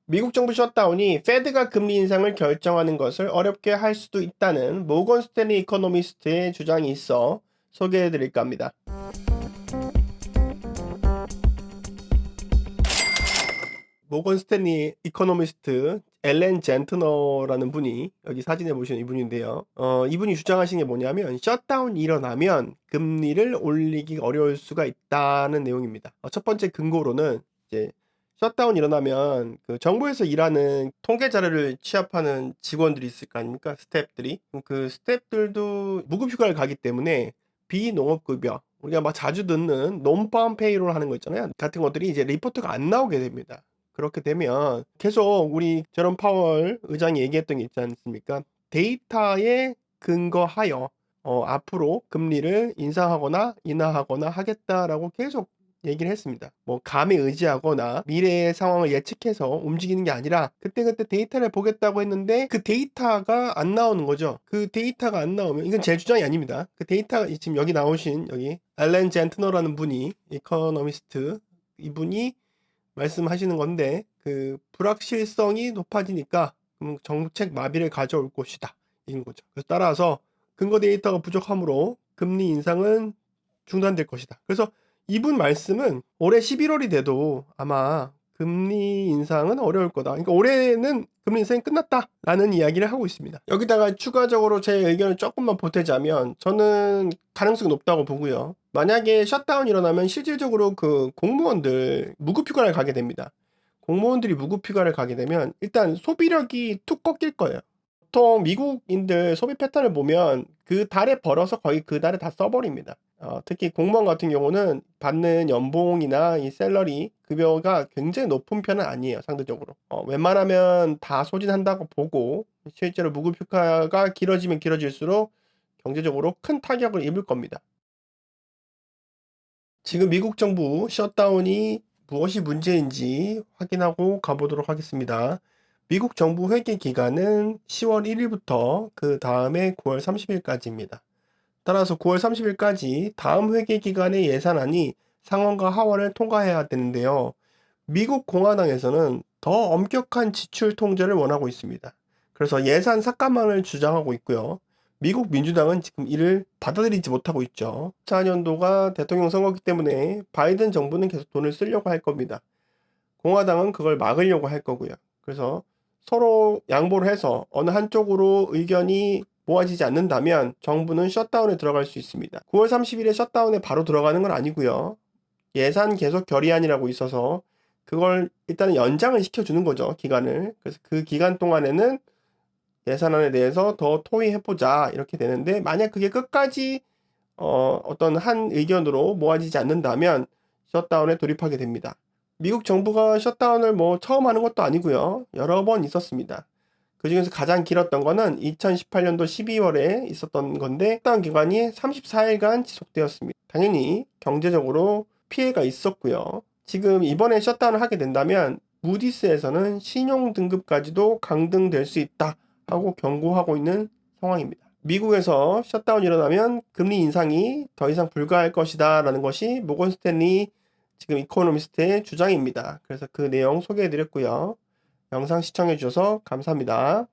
미국 정부 셧다운이 페드가 금리 인상을 결정하는 것을 어렵게 할 수도 있다는 모건 스탠리 이코노미스트의 주장이 있어 소개해 드릴까 합니다. 모건 스탠리 이코노미스트 엘렌 젠트너라는 분이 여기 사진에 보시는 이분인데요. 이분이 주장하신 게 뭐냐면 셧다운이 일어나면 금리를 올리기 어려울 수가 있다는 내용입니다. 첫 번째 근거로는 이제 셧다운 일어나면 그 정부에서 일하는 통계 자료를 취합하는 직원들이 있을 거 아닙니까? 스태프들이. 그 스태프들도 무급 휴가를 가기 때문에 비농업급여, 우리가 막 자주 듣는 논파운 페이롤 하는 거 있잖아요. 같은 것들이 이제 리포트가 안 나오게 됩니다. 그렇게 되면 계속 우리 제롬 파월 의장이 얘기했던 게 있지 않습니까? 데이터에 근거하여 앞으로 금리를 인상하거나 인하하거나 하겠다라고 계속 얘기를 했습니다. 뭐 감에 의지하거나 미래의 상황을 예측해서 움직이는 게 아니라 그때그때 데이터를 보겠다고 했는데 그 데이터가 안 나오는 거죠. 그 데이터가 안 나오면 이건 제 주장이 아닙니다. 그 데이터가 지금 여기 나오신 여기 알렌 젠트너라는 분이 이코노미스트 이분이 말씀하시는 건데 그 불확실성이 높아지니까 정책 마비를 가져올 것이다 이런 거죠. 그래서 따라서 근거 데이터가 부족하므로 금리 인상은 중단될 것이다. 그래서 이분 말씀은 올해 11월이 돼도 아마 금리 인상은 어려울 거다. 그러니까 올해는 금리 인상이 끝났다라는 이야기를 하고 있습니다. 여기다가 추가적으로 제 의견을 조금만 보태자면 저는 가능성이 높다고 보고요. 만약에 셧다운이 일어나면 실질적으로 그 공무원들 무급휴가를 가게 됩니다. 공무원들이 무급휴가를 가게 되면 일단 소비력이 툭 꺾일 거예요. 보통 미국인들 소비 패턴을 보면 그 달에 벌어서 거의 그 달에 다 써버립니다. 특히 공무원 같은 경우는 받는 연봉이나 이 샐러리 급여가 굉장히 높은 편은 아니에요, 상대적으로. 웬만하면 다 소진한다고 보고 실제로 무급휴가가 길어지면 길어질수록 경제적으로 큰 타격을 입을 겁니다. 지금 미국 정부 셧다운이 무엇이 문제인지 확인하고 가보도록 하겠습니다. 미국 정부 회계 기간은 10월 1일부터 그 다음에 9월 30일까지입니다. 따라서 9월 30일까지 다음 회계 기간의 예산안이 상원과 하원을 통과해야 되는데요. 미국 공화당에서는 더 엄격한 지출 통제를 원하고 있습니다. 그래서 예산 삭감안을 주장하고 있고요. 미국 민주당은 지금 이를 받아들이지 못하고 있죠. 14년도가 대통령 선거기 때문에 바이든 정부는 계속 돈을 쓰려고 할 겁니다. 공화당은 그걸 막으려고 할 거고요. 그래서 서로 양보를 해서 어느 한쪽으로 의견이 모아지지 않는다면 정부는 셧다운에 들어갈 수 있습니다. 9월 30일에 셧다운에 바로 들어가는 건 아니고요. 예산 계속 결의안이라고 있어서 그걸 일단은 연장을 시켜주는 거죠, 기간을. 그래서 그 기간 동안에는 예산안에 대해서 더 토의해보자 이렇게 되는데 만약 그게 끝까지 어떤 한 의견으로 모아지지 않는다면 셧다운에 돌입하게 됩니다. 미국 정부가 셧다운을 뭐 처음 하는 것도 아니고요. 여러 번 있었습니다. 그중에서 가장 길었던 거는 2018년도 12월에 있었던 건데 셧다운 기간이 34일간 지속되었습니다. 당연히 경제적으로 피해가 있었고요. 지금 이번에 셧다운을 하게 된다면 무디스에서는 신용 등급까지도 강등될 수 있다 하고 경고하고 있는 상황입니다. 미국에서 셧다운이 일어나면 금리 인상이 더 이상 불가할 것이다 라는 것이 모건 스탠리 지금 이코노미스트의 주장입니다. 그래서 그 내용 소개해 드렸고요. 영상 시청해 주셔서 감사합니다.